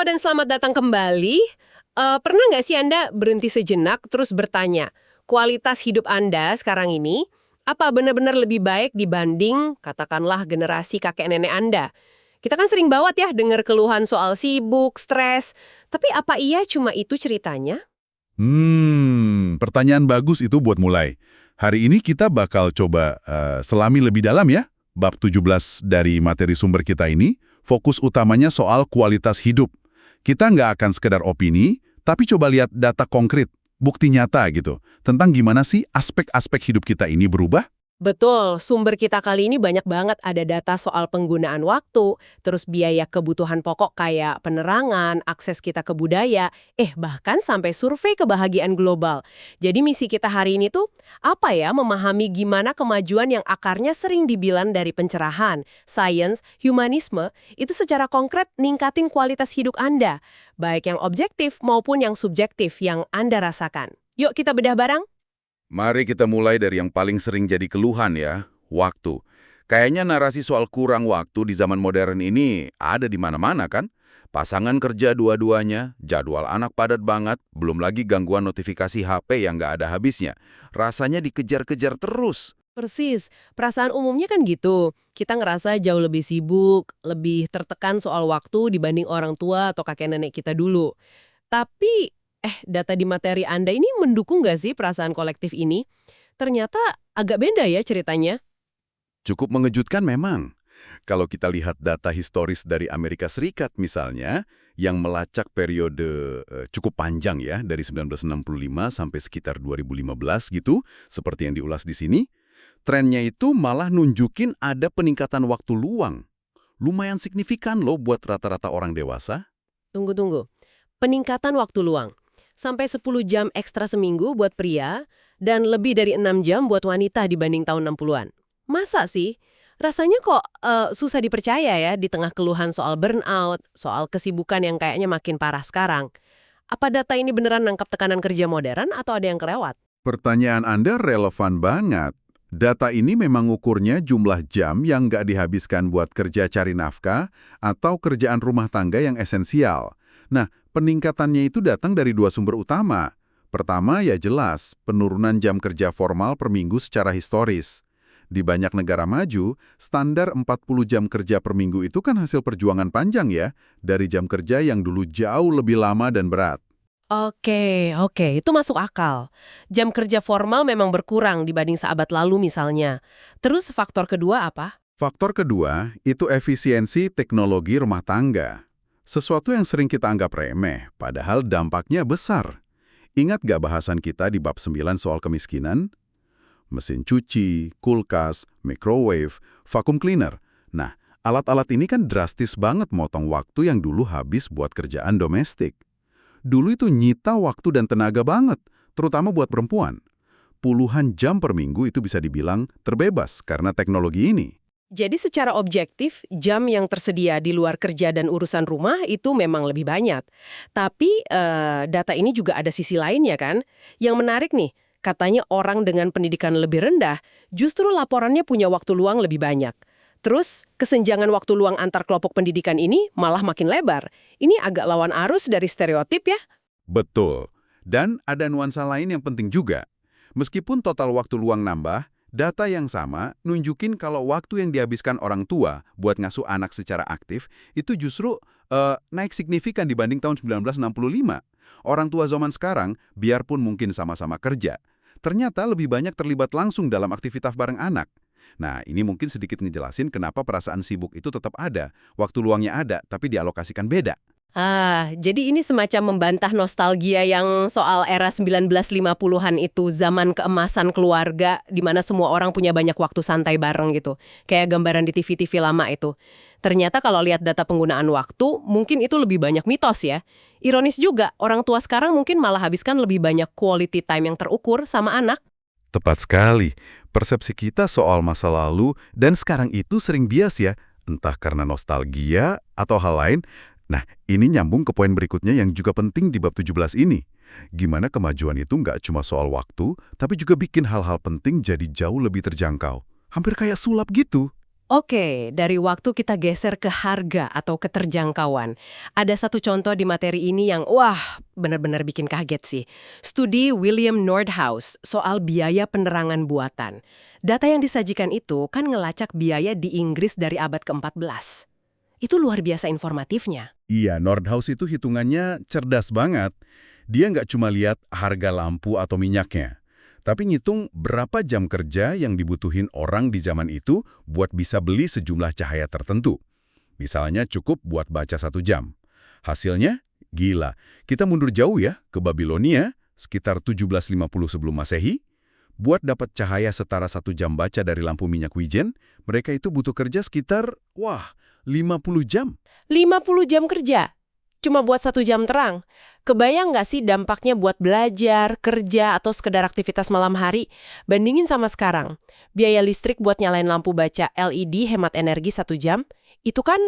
dan selamat datang kembali. Pernah nggak sih Anda berhenti sejenak terus bertanya, kualitas hidup Anda sekarang ini, apa benar-benar lebih baik dibanding, katakanlah, generasi kakek nenek Anda? Kita kan sering banget ya dengar keluhan soal sibuk, stres, tapi apa iya cuma itu ceritanya? Pertanyaan bagus itu buat mulai. Hari ini kita bakal coba selami lebih dalam ya, bab 17 dari materi sumber kita ini, fokus utamanya soal kualitas hidup. Kita nggak akan sekedar opini, tapi coba lihat data konkret, bukti nyata gitu, tentang gimana sih aspek-aspek hidup kita ini berubah. Betul, sumber kita kali ini banyak banget ada data soal penggunaan waktu, terus biaya kebutuhan pokok kayak penerangan, akses kita ke budaya, bahkan sampai survei kebahagiaan global. Jadi misi kita hari ini tuh, apa ya, memahami gimana kemajuan yang akarnya sering dibilang dari pencerahan, sains, humanisme, itu secara konkret ningkatin kualitas hidup Anda, baik yang objektif maupun yang subjektif yang Anda rasakan. Yuk kita bedah bareng. Mari kita mulai dari yang paling sering jadi keluhan ya, waktu. Kayaknya narasi soal kurang waktu di zaman modern ini ada di mana-mana kan? Pasangan kerja dua-duanya, jadwal anak padat banget, belum lagi gangguan notifikasi HP yang nggak ada habisnya. Rasanya dikejar-kejar terus. Persis, perasaan umumnya kan gitu. Kita ngerasa jauh lebih sibuk, lebih tertekan soal waktu dibanding orang tua atau kakek nenek kita dulu. Tapi, data di materi Anda ini mendukung nggak sih perasaan kolektif ini? Ternyata agak beda ya ceritanya. Cukup mengejutkan memang. Kalau kita lihat data historis dari Amerika Serikat misalnya, yang melacak periode cukup panjang ya, dari 1965 sampai sekitar 2015 gitu, seperti yang diulas di sini, trennya itu malah nunjukin ada peningkatan waktu luang. Lumayan signifikan loh buat rata-rata orang dewasa. Tunggu. Peningkatan waktu luang. Sampai 10 jam ekstra seminggu buat pria, dan lebih dari 6 jam buat wanita dibanding tahun 60-an. Masa sih? Rasanya kok susah dipercaya ya di tengah keluhan soal burnout, soal kesibukan yang kayaknya makin parah sekarang. Apa data ini beneran nangkap tekanan kerja modern atau ada yang kelewat? Pertanyaan Anda relevan banget. Data ini memang ukurnya jumlah jam yang nggak dihabiskan buat kerja cari nafkah atau kerjaan rumah tangga yang esensial. Nah, peningkatannya itu datang dari dua sumber utama. Pertama ya jelas, penurunan jam kerja formal per minggu secara historis. Di banyak negara maju, standar 40 jam kerja per minggu itu kan hasil perjuangan panjang ya, dari jam kerja yang dulu jauh lebih lama dan berat. Oke, itu masuk akal. Jam kerja formal memang berkurang dibanding sahabat lalu misalnya. Terus faktor kedua apa? Faktor kedua, itu efisiensi teknologi rumah tangga. Sesuatu yang sering kita anggap remeh, padahal dampaknya besar. Ingat gak bahasan kita di bab 9 soal kemiskinan? Mesin cuci, kulkas, microwave, vacuum cleaner. Nah, alat-alat ini kan drastis banget motong waktu yang dulu habis buat kerjaan domestik. Dulu itu nyita waktu dan tenaga banget, terutama buat perempuan. Puluhan jam per minggu itu bisa dibilang terbebas karena teknologi ini. Jadi secara objektif, jam yang tersedia di luar kerja dan urusan rumah itu memang lebih banyak. Tapi data ini juga ada sisi lainnya kan? Yang menarik nih, katanya orang dengan pendidikan lebih rendah justru laporannya punya waktu luang lebih banyak. Terus, kesenjangan waktu luang antar kelompok pendidikan ini malah makin lebar. Ini agak lawan arus dari stereotip ya? Betul. Dan ada nuansa lain yang penting juga. Meskipun total waktu luang nambah, data yang sama nunjukin kalau waktu yang dihabiskan orang tua buat ngasuh anak secara aktif itu justru naik signifikan dibanding tahun 1965. Orang tua zaman sekarang, biarpun mungkin sama-sama kerja, ternyata lebih banyak terlibat langsung dalam aktivitas bareng anak. Nah, ini mungkin sedikit ngejelasin kenapa perasaan sibuk itu tetap ada, waktu luangnya ada, tapi dialokasikan beda. Jadi ini semacam membantah nostalgia yang soal era 1950-an itu, zaman keemasan keluarga, di mana semua orang punya banyak waktu santai bareng gitu. Kayak gambaran di TV-TV lama itu. Ternyata kalau lihat data penggunaan waktu, mungkin itu lebih banyak mitos ya. Ironis juga, orang tua sekarang mungkin malah habiskan lebih banyak quality time yang terukur sama anak. Tepat sekali. Persepsi kita soal masa lalu dan sekarang itu sering bias ya, entah karena nostalgia atau hal lain. Nah, ini nyambung ke poin berikutnya yang juga penting di bab 17 ini. Gimana kemajuan itu nggak cuma soal waktu, tapi juga bikin hal-hal penting jadi jauh lebih terjangkau. Hampir kayak sulap gitu. Oke, dari waktu kita geser ke harga atau keterjangkauan. Ada satu contoh di materi ini yang, wah, benar-benar bikin kaget sih. Studi William Nordhaus soal biaya penerangan buatan. Data yang disajikan itu kan ngelacak biaya di Inggris dari abad ke-14. Itu luar biasa informatifnya. Iya, Nordhaus itu hitungannya cerdas banget. Dia nggak cuma lihat harga lampu atau minyaknya, tapi ngitung berapa jam kerja yang dibutuhin orang di zaman itu buat bisa beli sejumlah cahaya tertentu. Misalnya cukup buat baca 1 jam. Hasilnya, gila. Kita mundur jauh ya ke Babilonia, sekitar 1750 sebelum Masehi. Buat dapat cahaya setara 1 jam baca dari lampu minyak wijen, mereka itu butuh kerja sekitar, 50 jam. 50 jam kerja, cuma buat 1 jam terang. Kebayang nggak sih dampaknya buat belajar, kerja, atau sekedar aktivitas malam hari? Bandingin sama sekarang. Biaya listrik buat nyalain lampu baca LED hemat energi 1 jam, itu kan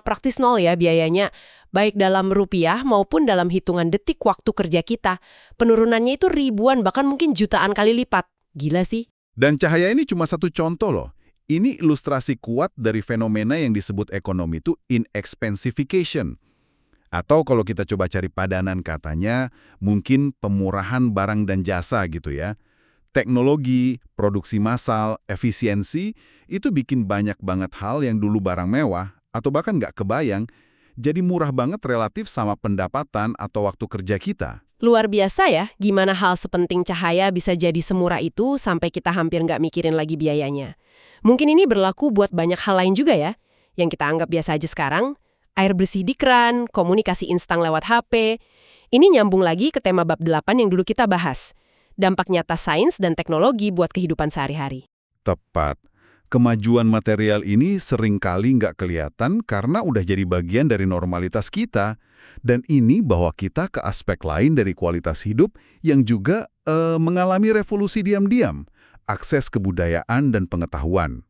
praktis nol ya biayanya. Baik dalam rupiah maupun dalam hitungan detik waktu kerja kita. Penurunannya itu ribuan, bahkan mungkin jutaan kali lipat. Gila sih. Dan cahaya ini cuma satu contoh loh. Ini ilustrasi kuat dari fenomena yang disebut ekonomi itu inexpensification. Atau kalau kita coba cari padanan katanya, mungkin pemurahan barang dan jasa gitu ya. Teknologi, produksi massal, efisiensi, itu bikin banyak banget hal yang dulu barang mewah, atau bahkan nggak kebayang, jadi murah banget relatif sama pendapatan atau waktu kerja kita. Luar biasa ya, gimana hal sepenting cahaya bisa jadi semurah itu sampai kita hampir nggak mikirin lagi biayanya. Mungkin ini berlaku buat banyak hal lain juga ya, yang kita anggap biasa aja sekarang. Air bersih di keran, komunikasi instan lewat HP. Ini nyambung lagi ke tema bab 8 yang dulu kita bahas. Dampak nyata sains dan teknologi buat kehidupan sehari-hari. Tepat. Kemajuan material ini seringkali nggak kelihatan karena udah jadi bagian dari normalitas kita. Dan ini bawa kita ke aspek lain dari kualitas hidup yang juga mengalami revolusi diam-diam. Akses kebudayaan dan pengetahuan.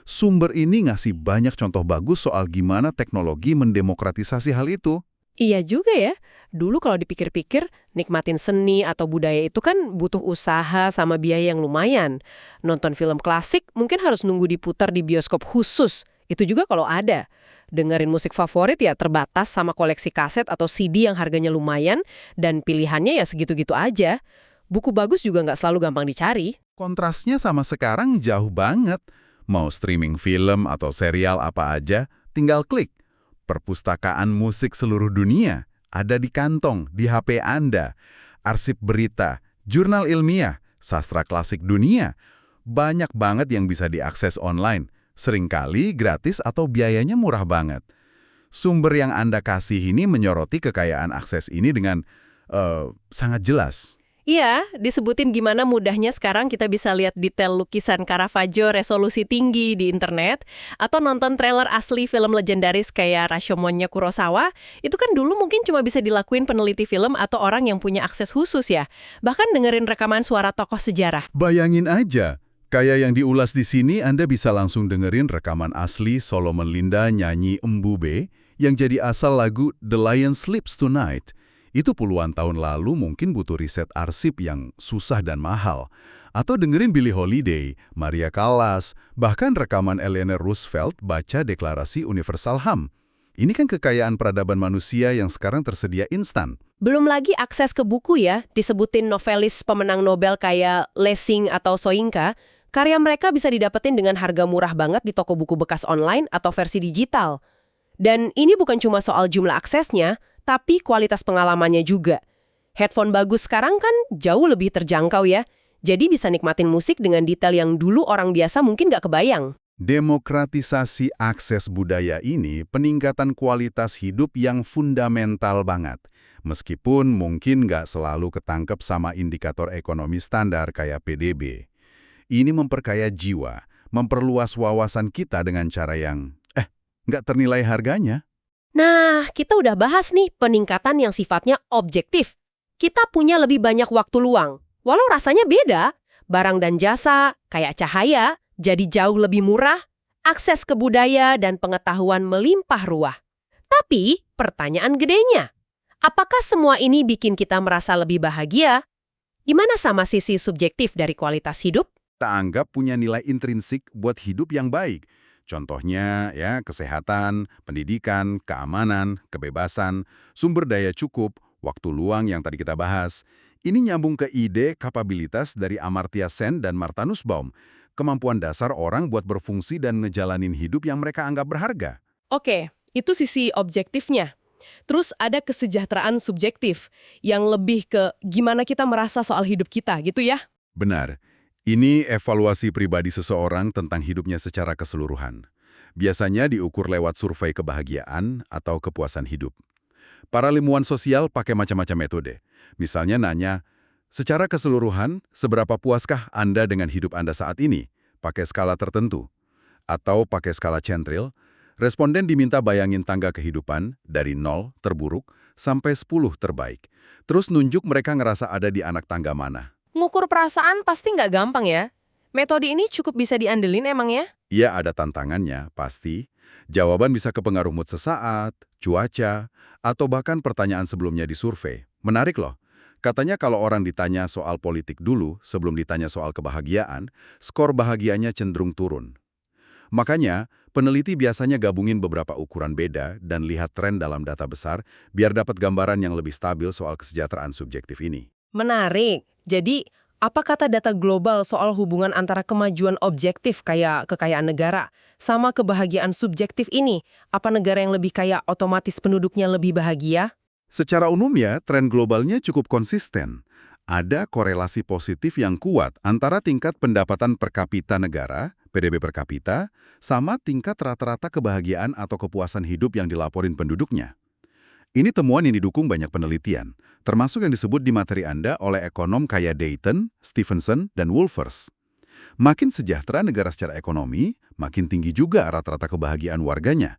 Sumber ini ngasih banyak contoh bagus soal gimana teknologi mendemokratisasi hal itu. Iya juga ya. Dulu kalau dipikir-pikir, nikmatin seni atau budaya itu kan butuh usaha sama biaya yang lumayan. Nonton film klasik mungkin harus nunggu diputar di bioskop khusus. Itu juga kalau ada. Dengerin musik favorit ya terbatas sama koleksi kaset atau CD yang harganya lumayan dan pilihannya ya segitu-gitu aja. Buku bagus juga nggak selalu gampang dicari. Kontrasnya sama sekarang jauh banget. Mau streaming film atau serial apa aja, tinggal klik. Perpustakaan musik seluruh dunia ada di kantong, di HP Anda. Arsip berita, jurnal ilmiah, sastra klasik dunia. Banyak banget yang bisa diakses online. Seringkali gratis atau biayanya murah banget. Sumber yang Anda kasih ini menyoroti kekayaan akses ini dengan sangat jelas. Iya, disebutin gimana mudahnya sekarang kita bisa lihat detail lukisan Caravaggio resolusi tinggi di internet, atau nonton trailer asli film legendaris kayak Rashomonnya Kurosawa, itu kan dulu mungkin cuma bisa dilakuin peneliti film atau orang yang punya akses khusus ya. Bahkan dengerin rekaman suara tokoh sejarah. Bayangin aja, kayak yang diulas di sini Anda bisa langsung dengerin rekaman asli Solomon Linda nyanyi Embube yang jadi asal lagu The Lion Sleeps Tonight. Itu puluhan tahun lalu mungkin butuh riset arsip yang susah dan mahal. Atau dengerin Billie Holiday, Maria Callas, bahkan rekaman Eleanor Roosevelt baca Deklarasi Universal HAM. Ini kan kekayaan peradaban manusia yang sekarang tersedia instan. Belum lagi akses ke buku ya, disebutin novelis pemenang Nobel kayak Lessing atau Soyinka, karya mereka bisa didapetin dengan harga murah banget di toko buku bekas online atau versi digital. Dan ini bukan cuma soal jumlah aksesnya, tapi kualitas pengalamannya juga. Headphone bagus sekarang kan jauh lebih terjangkau ya. Jadi bisa nikmatin musik dengan detail yang dulu orang biasa mungkin nggak kebayang. Demokratisasi akses budaya ini peningkatan kualitas hidup yang fundamental banget. Meskipun mungkin nggak selalu ketangkep sama indikator ekonomi standar kayak PDB. Ini memperkaya jiwa, memperluas wawasan kita dengan cara yang, nggak ternilai harganya. Nah, kita udah bahas nih peningkatan yang sifatnya objektif. Kita punya lebih banyak waktu luang. Walau rasanya beda, barang dan jasa, kayak cahaya, jadi jauh lebih murah, akses ke budaya dan pengetahuan melimpah ruah. Tapi, pertanyaan gedenya, apakah semua ini bikin kita merasa lebih bahagia? Gimana sama sisi subjektif dari kualitas hidup? Kita anggap punya nilai intrinsik buat hidup yang baik. Contohnya ya kesehatan, pendidikan, keamanan, kebebasan, sumber daya cukup, waktu luang yang tadi kita bahas. Ini nyambung ke ide kapabilitas dari Amartya Sen dan Martha Nussbaum, kemampuan dasar orang buat berfungsi dan ngejalanin hidup yang mereka anggap berharga. Oke, itu sisi objektifnya. Terus ada kesejahteraan subjektif yang lebih ke gimana kita merasa soal hidup kita gitu ya. Benar, ini evaluasi pribadi seseorang tentang hidupnya secara keseluruhan. Biasanya diukur lewat survei kebahagiaan atau kepuasan hidup. Para ilmuwan sosial pakai macam-macam metode. Misalnya nanya, secara keseluruhan, seberapa puaskah Anda dengan hidup Anda saat ini? Pakai skala tertentu. Atau pakai skala centril, responden diminta bayangin tangga kehidupan dari 0 terburuk sampai 10 terbaik. Terus nunjuk mereka ngerasa ada di anak tangga mana. Ngukur perasaan pasti nggak gampang ya. Metode ini cukup bisa diandelin emang ya? Iya ada tantangannya, pasti. Jawaban bisa kepengaruh mood sesaat, cuaca, atau bahkan pertanyaan sebelumnya di survei. Menarik loh. Katanya kalau orang ditanya soal politik dulu, sebelum ditanya soal kebahagiaan, skor bahagianya cenderung turun. Makanya, peneliti biasanya gabungin beberapa ukuran beda dan lihat tren dalam data besar biar dapat gambaran yang lebih stabil soal kesejahteraan subjektif ini. Menarik. Jadi, apa kata data global soal hubungan antara kemajuan objektif kayak kekayaan negara sama kebahagiaan subjektif ini? Apa negara yang lebih kaya otomatis penduduknya lebih bahagia? Secara umumnya, tren globalnya cukup konsisten. Ada korelasi positif yang kuat antara tingkat pendapatan per kapita negara, PDB per kapita, sama tingkat rata-rata kebahagiaan atau kepuasan hidup yang dilaporin penduduknya. Ini temuan yang didukung banyak penelitian, termasuk yang disebut di materi Anda oleh ekonom kayak Dayton, Stevenson, dan Wolfers. Makin sejahtera negara secara ekonomi, makin tinggi juga rata-rata kebahagiaan warganya.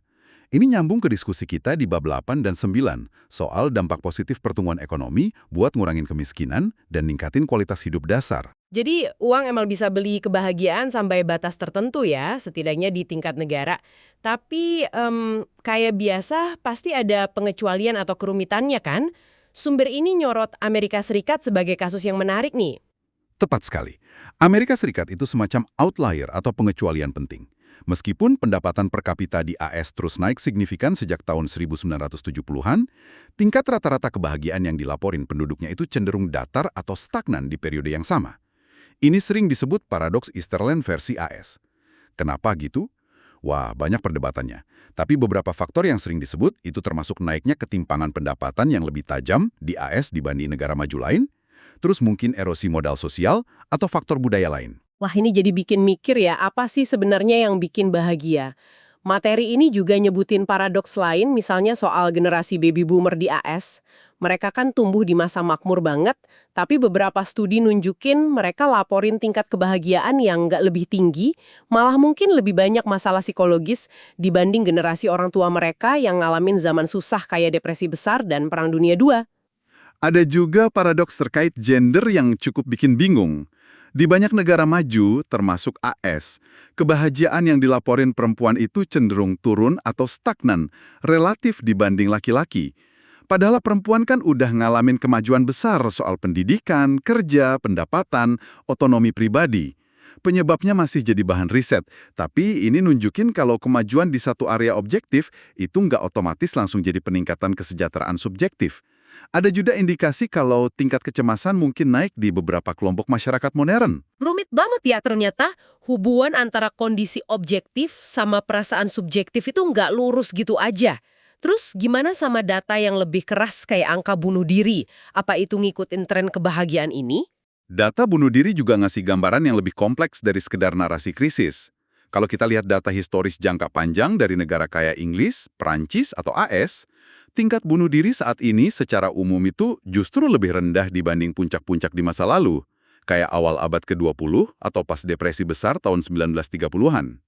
Ini nyambung ke diskusi kita di bab 8 dan 9 soal dampak positif pertumbuhan ekonomi buat ngurangin kemiskinan dan ningkatin kualitas hidup dasar. Jadi, uang emang bisa beli kebahagiaan sampai batas tertentu ya, setidaknya di tingkat negara. Tapi, kayak biasa, pasti ada pengecualian atau kerumitannya kan? Sumber ini nyorot Amerika Serikat sebagai kasus yang menarik nih. Tepat sekali. Amerika Serikat itu semacam outlier atau pengecualian penting. Meskipun pendapatan per kapita di AS terus naik signifikan sejak tahun 1970-an, tingkat rata-rata kebahagiaan yang dilaporin penduduknya itu cenderung datar atau stagnan di periode yang sama. Ini sering disebut paradoks Easterland versi AS. Kenapa gitu? Wah, banyak perdebatannya. Tapi beberapa faktor yang sering disebut itu termasuk naiknya ketimpangan pendapatan yang lebih tajam di AS dibanding negara maju lain, terus mungkin erosi modal sosial atau faktor budaya lain. Wah, ini jadi bikin mikir ya, apa sih sebenarnya yang bikin bahagia? Materi ini juga nyebutin paradoks lain, misalnya soal generasi baby boomer di AS. Mereka kan tumbuh di masa makmur banget, tapi beberapa studi nunjukin mereka laporin tingkat kebahagiaan yang nggak lebih tinggi, malah mungkin lebih banyak masalah psikologis dibanding generasi orang tua mereka yang ngalamin zaman susah kayak depresi besar dan Perang Dunia II. Ada juga paradoks terkait gender yang cukup bikin bingung. Di banyak negara maju, termasuk AS, kebahagiaan yang dilaporin perempuan itu cenderung turun atau stagnan relatif dibanding laki-laki. Padahal perempuan kan udah ngalamin kemajuan besar soal pendidikan, kerja, pendapatan, otonomi pribadi. Penyebabnya masih jadi bahan riset, tapi ini nunjukin kalau kemajuan di satu area objektif itu nggak otomatis langsung jadi peningkatan kesejahteraan subjektif. Ada juga indikasi kalau tingkat kecemasan mungkin naik di beberapa kelompok masyarakat modern. Rumit banget ya ternyata, hubungan antara kondisi objektif sama perasaan subjektif itu nggak lurus gitu aja. Terus gimana sama data yang lebih keras kayak angka bunuh diri? Apa itu ngikutin tren kebahagiaan ini? Data bunuh diri juga ngasih gambaran yang lebih kompleks dari sekedar narasi krisis. Kalau kita lihat data historis jangka panjang dari negara kaya Inggris, Prancis, atau AS, tingkat bunuh diri saat ini secara umum itu justru lebih rendah dibanding puncak-puncak di masa lalu, kayak awal abad ke-20 atau pas depresi besar tahun 1930-an.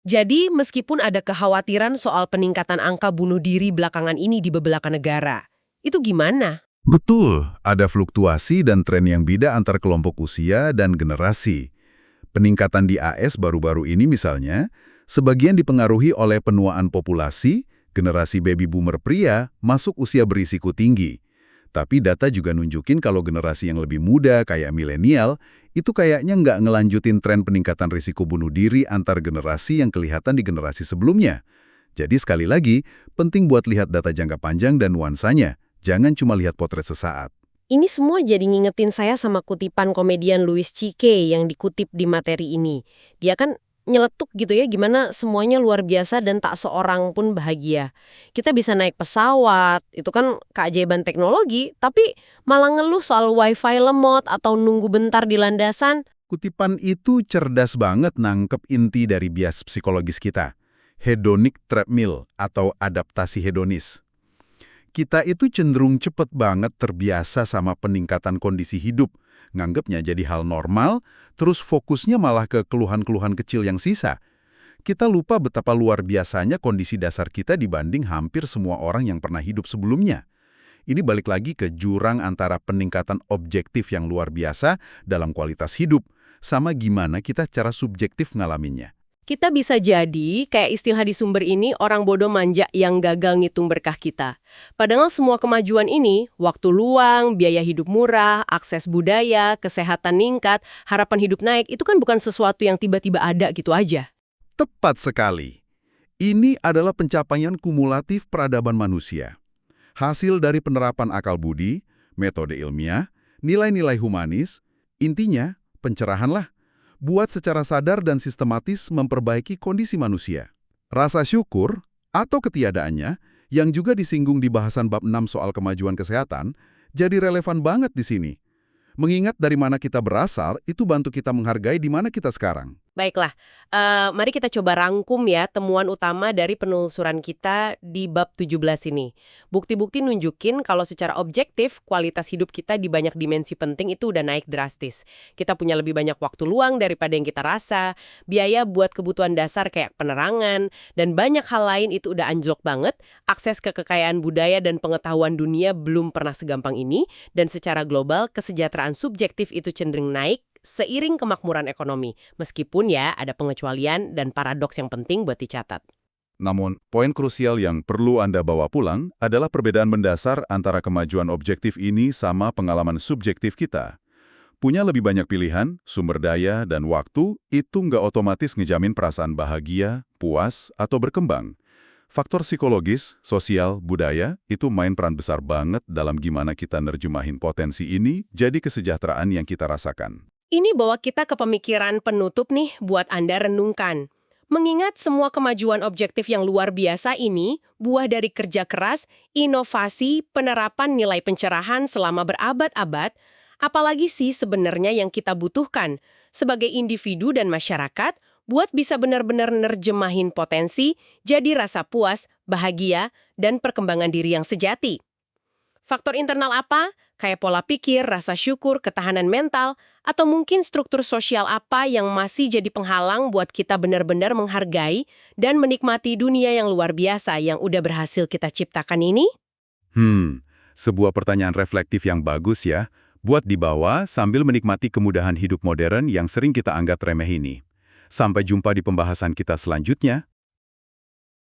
Jadi, meskipun ada kekhawatiran soal peningkatan angka bunuh diri belakangan ini di beberapa negara, itu gimana? Betul, ada fluktuasi dan tren yang beda antar kelompok usia dan generasi. Peningkatan di AS baru-baru ini misalnya, sebagian dipengaruhi oleh penuaan populasi, generasi baby boomer pria masuk usia berisiko tinggi. Tapi data juga nunjukin kalau generasi yang lebih muda kayak milenial, itu kayaknya nggak ngelanjutin tren peningkatan risiko bunuh diri antar generasi yang kelihatan di generasi sebelumnya. Jadi sekali lagi, penting buat lihat data jangka panjang dan nuansanya. Jangan cuma lihat potret sesaat. Ini semua jadi ngingetin saya sama kutipan komedian Louis C.K. yang dikutip di materi ini. Dia kan nyeletuk gitu ya, gimana semuanya luar biasa dan tak seorang pun bahagia. Kita bisa naik pesawat, itu kan keajaiban teknologi, tapi malah ngeluh soal wifi lemot atau nunggu bentar di landasan. Kutipan itu cerdas banget nangkep inti dari bias psikologis kita. Hedonic treadmill atau adaptasi hedonis. Kita itu cenderung cepet banget terbiasa sama peningkatan kondisi hidup, nganggepnya jadi hal normal, terus fokusnya malah ke keluhan-keluhan kecil yang sisa. Kita lupa betapa luar biasanya kondisi dasar kita dibanding hampir semua orang yang pernah hidup sebelumnya. Ini balik lagi ke jurang antara peningkatan objektif yang luar biasa dalam kualitas hidup, sama gimana kita secara subjektif ngalaminnya. Kita bisa jadi, kayak istilah di sumber ini, orang bodoh manja yang gagal ngitung berkah kita. Padahal semua kemajuan ini, waktu luang, biaya hidup murah, akses budaya, kesehatan ningkat, harapan hidup naik, itu kan bukan sesuatu yang tiba-tiba ada gitu aja. Tepat sekali. Ini adalah pencapaian kumulatif peradaban manusia. Hasil dari penerapan akal budi, metode ilmiah, nilai-nilai humanis, intinya pencerahanlah. Buat secara sadar dan sistematis memperbaiki kondisi manusia. Rasa syukur atau ketiadaannya, yang juga disinggung di bahasan bab 6 soal kemajuan kesehatan, jadi relevan banget di sini. Mengingat dari mana kita berasal, itu bantu kita menghargai di mana kita sekarang. Baiklah, mari kita coba rangkum ya temuan utama dari penelusuran kita di bab 17 ini. Bukti-bukti nunjukin kalau secara objektif, kualitas hidup kita di banyak dimensi penting itu udah naik drastis. Kita punya lebih banyak waktu luang daripada yang kita rasa, biaya buat kebutuhan dasar kayak penerangan, dan banyak hal lain itu udah anjlok banget, akses ke kekayaan budaya dan pengetahuan dunia belum pernah segampang ini, dan secara global, kesejahteraan subjektif itu cenderung naik, seiring kemakmuran ekonomi, meskipun ya ada pengecualian dan paradoks yang penting buat dicatat. Namun, poin krusial yang perlu Anda bawa pulang adalah perbedaan mendasar antara kemajuan objektif ini sama pengalaman subjektif kita. Punya lebih banyak pilihan, sumber daya, dan waktu, itu nggak otomatis ngejamin perasaan bahagia, puas, atau berkembang. Faktor psikologis, sosial, budaya, itu main peran besar banget dalam gimana kita nerjemahin potensi ini jadi kesejahteraan yang kita rasakan. Ini bawa kita ke pemikiran penutup nih buat Anda renungkan. Mengingat semua kemajuan objektif yang luar biasa ini, buah dari kerja keras, inovasi, penerapan nilai pencerahan selama berabad-abad, apalagi sih sebenarnya yang kita butuhkan sebagai individu dan masyarakat buat bisa benar-benar nerjemahin potensi, jadi rasa puas, bahagia, dan perkembangan diri yang sejati. Faktor internal apa? Kayak pola pikir, rasa syukur, ketahanan mental, atau mungkin struktur sosial apa yang masih jadi penghalang buat kita benar-benar menghargai dan menikmati dunia yang luar biasa yang udah berhasil kita ciptakan ini? Sebuah pertanyaan reflektif yang bagus ya, buat dibawa sambil menikmati kemudahan hidup modern yang sering kita anggap remeh ini. Sampai jumpa di pembahasan kita selanjutnya.